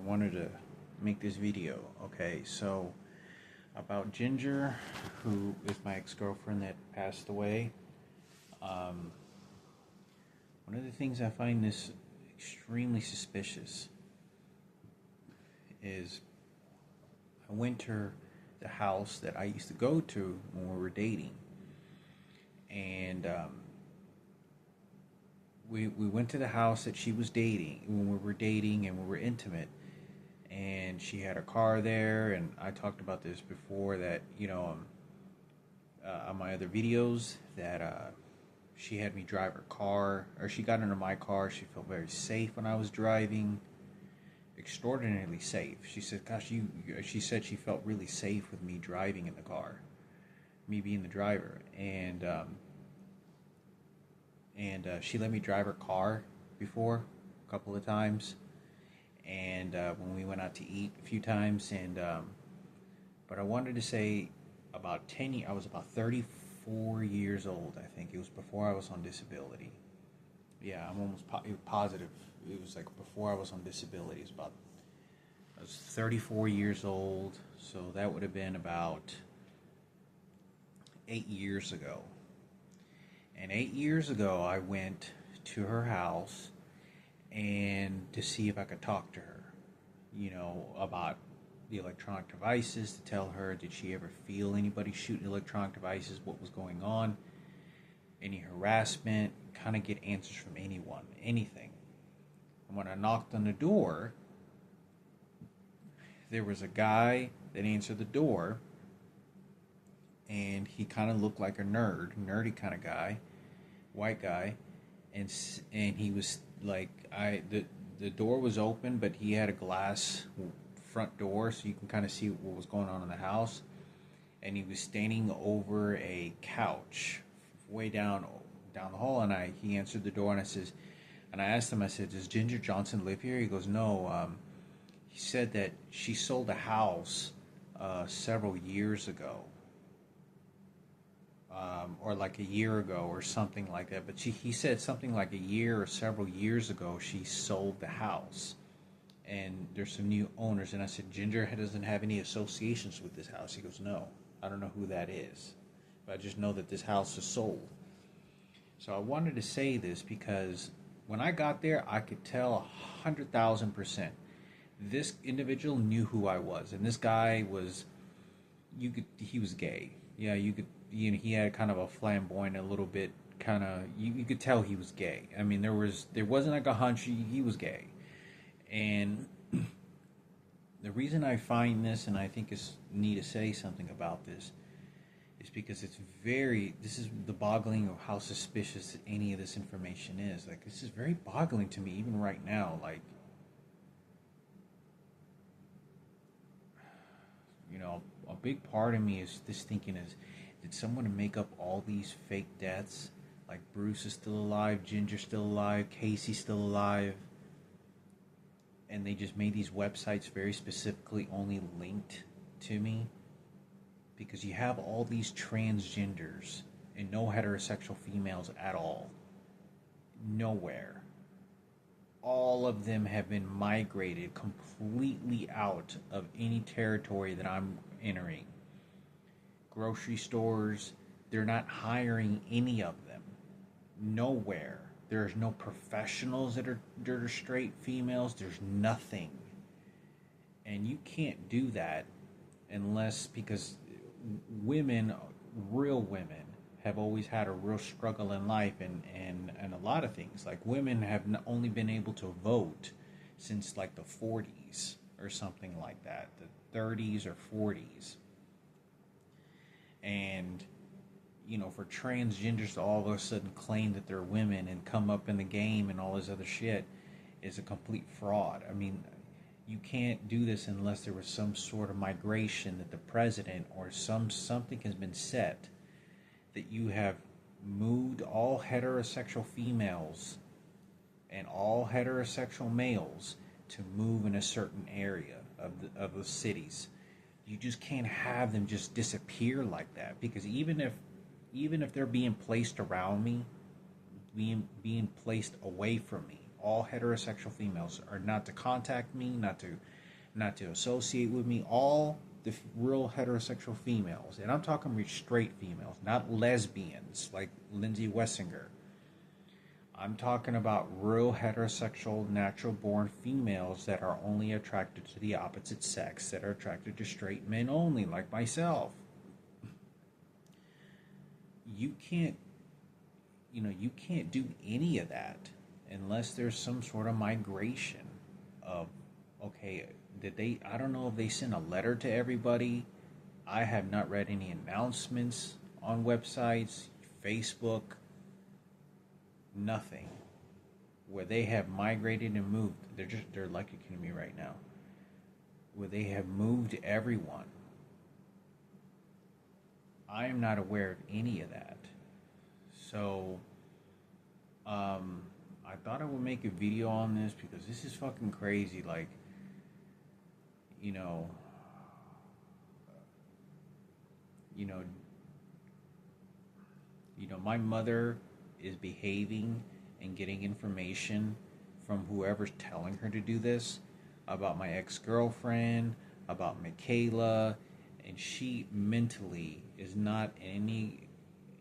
wanted to make this video. Okay, so about Ginger, who is my ex-girlfriend that passed away. Um, One of the things I find this extremely suspicious is I went to the house that I used to go to when we were dating, and we went to the house that she was dating when we were dating and we were intimate, and she had a car there. And I talked about this before, that on my other videos, that she had me drive her car, or she got into my car. She felt very safe when I was driving, extraordinarily safe. She said, "Gosh, she said she felt really safe with me driving in the car, me being the driver." And she let me drive her car before a couple of times, and when we went out to eat a few times. And but I wanted to say, about 10 years, I was about 34 years old. I think it was before I was on disability. Yeah, I'm almost positive it was like before I was on disability. I was 34 years old, so that would have been about 8 years ago. And 8 years ago, I went to her house and to see if I could talk to her, about the electronic devices, to tell her, did she ever feel anybody shooting electronic devices, what was going on, any harassment, kind of get answers from anyone, anything. And when I knocked on the door, there was a guy that answered the door, and he kind of looked like a nerdy kind of guy, white guy, and he was like, the door was open, but he had a glass front door, so you can kind of see what was going on in the house. And he was standing over a couch, way down the hall, and he answered the door, and I asked him, I said, "Does Ginger Johnson live here?" He goes, "No." He said that she sold a house several years ago. Or like a year ago or something like that. But he said something like a year or several years ago she sold the house. And there's some new owners. And I said, "Ginger doesn't have any associations with this house?" He goes, "No, I don't know who that is. But I just know that this house is sold." So I wanted to say this because when I got there, I could tell 100,000%. This individual knew who I was. And this guy was, he was gay. Yeah, you could, he had kind of a flamboyant, a little bit kind of, you could tell he was gay. I mean, there wasn't like a hunch, he was gay. And the reason I find this, and I think it's need to say something about this, is because this is the boggling of how suspicious any of this information is. Like, this is very boggling to me, even right now. Like, a big part of me is this thinking is, did someone make up all these fake deaths? Like, Bruce is still alive, Ginger's still alive, Casey's still alive, and they just made these websites very specifically only linked to me? Because you have all these transgenders and no heterosexual females at all. Nowhere. All of them have been migrated completely out of any territory that I'm entering. Grocery stores, they're not hiring any of them. Nowhere. There's no professionals that are straight females. There's nothing. And you can't do that because women, real women, have always had a real struggle in life, and a lot of things. Like, women have only been able to vote since like the 40s or something like that, the 30s or 40s. And for transgenders to all of a sudden claim that they're women and come up in the game and all this other shit is a complete fraud. I mean, you can't do this unless there was some sort of migration that the president or something has been set, that you have moved all heterosexual females and all heterosexual males to move in a certain area of the cities. You just can't have them just disappear like that, because even if they're being placed around me, being placed away from me all heterosexual females are not to contact me, not to associate with me. All the real heterosexual females, and I'm talking straight females, not lesbians like Lindsay Wessinger. I'm talking about real heterosexual, natural born females that are only attracted to the opposite sex, that are attracted to straight men only, like myself. You can't, you can't do any of that unless there's some sort of migration of, okay, I don't know if they sent a letter to everybody. I have not read any announcements on websites, Facebook, nothing where they have migrated and moved. They're electrocuting me right now. Where they have moved everyone. I am not aware of any of that. So, I thought I would make a video on this because this is fucking crazy. Like, you know, you know, my mother is behaving and getting information from whoever's telling her to do this about my ex-girlfriend, about Michaela, and she mentally is not in any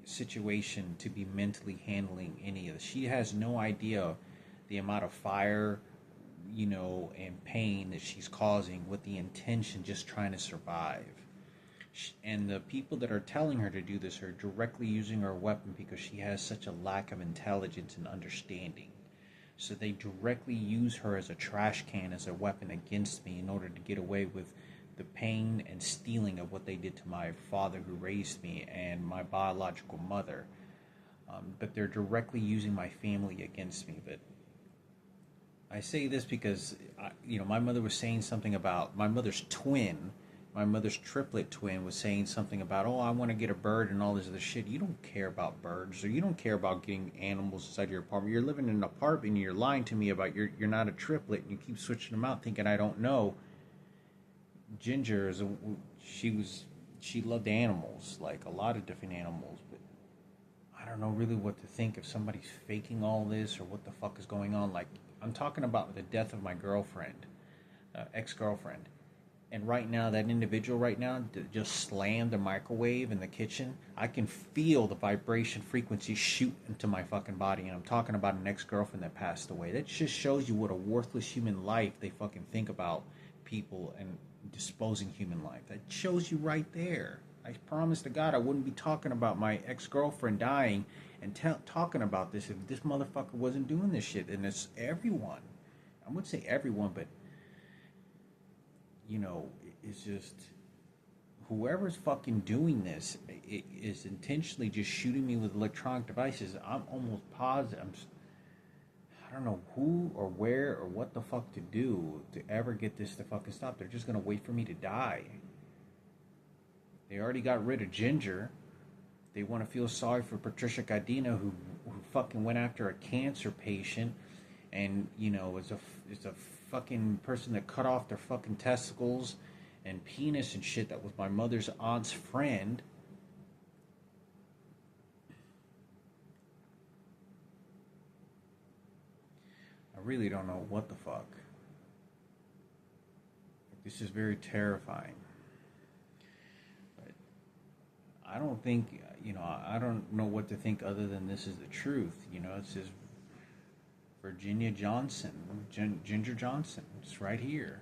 situation to be mentally handling any of this. She has no idea the amount of fire, and pain that she's causing with the intention just trying to survive. And the people that are telling her to do this are directly using her weapon because she has such a lack of intelligence and understanding. So they directly use her as a trash can, as a weapon against me in order to get away with the pain and stealing of what they did to my father who raised me and my biological mother. But they're directly using my family against me. But I say this because, my mother was saying something about my mother's triplet twin was saying something about, oh, I want to get a bird and all this other shit. You don't care about birds, or you don't care about getting animals inside your apartment. You're living in an apartment and you're lying to me about you're not a triplet, and you keep switching them out thinking I don't know. Ginger she loved animals, like a lot of different animals, but I don't know really what to think if somebody's faking all this or what the fuck is going on. Like, I'm talking about the death of my girlfriend, ex-girlfriend. And right now, that individual right now just slammed the microwave in the kitchen. I can feel the vibration frequency shoot into my fucking body. And I'm talking about an ex-girlfriend that passed away. That just shows you what a worthless human life they fucking think about people and disposing human life. That shows you right there. I promise to God I wouldn't be talking about my ex-girlfriend dying and talking about this if this motherfucker wasn't doing this shit. And it's everyone. I wouldn't say everyone, but it's just whoever's fucking doing this is intentionally just shooting me with electronic devices. I'm almost positive. I don't know who or where or what the fuck to do to ever get this to fucking stop. They're just gonna wait for me to die. They already got rid of Ginger. They want to feel sorry for Patricia Cadena, who fucking went after a cancer patient, and is a fucking person that cut off their fucking testicles and penis and shit. That was my mother's aunt's friend. I really don't know what the fuck. This is very terrifying. But I don't think, I don't know what to think other than this is the truth. It says Virginia Johnson, Ginger Johnson. It's right here.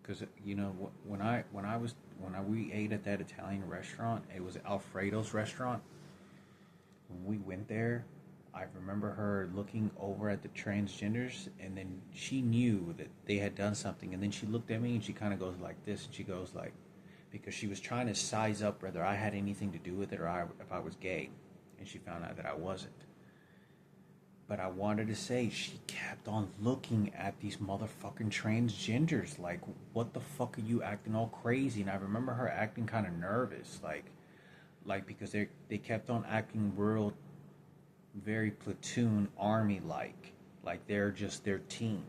Because when we ate at that Italian restaurant, it was Alfredo's restaurant. When we went there, I remember her looking over at the transgenders, and then she knew that they had done something, and then she looked at me and she kind of goes like this, and she goes like, because she was trying to size up whether I had anything to do with it or if I was gay, and she found out that I wasn't. But I wanted to say, she kept on looking at these motherfucking transgenders like, what the fuck are you acting all crazy? And I remember her acting kind of nervous, like because they kept on acting real, very platoon army like they're just their team.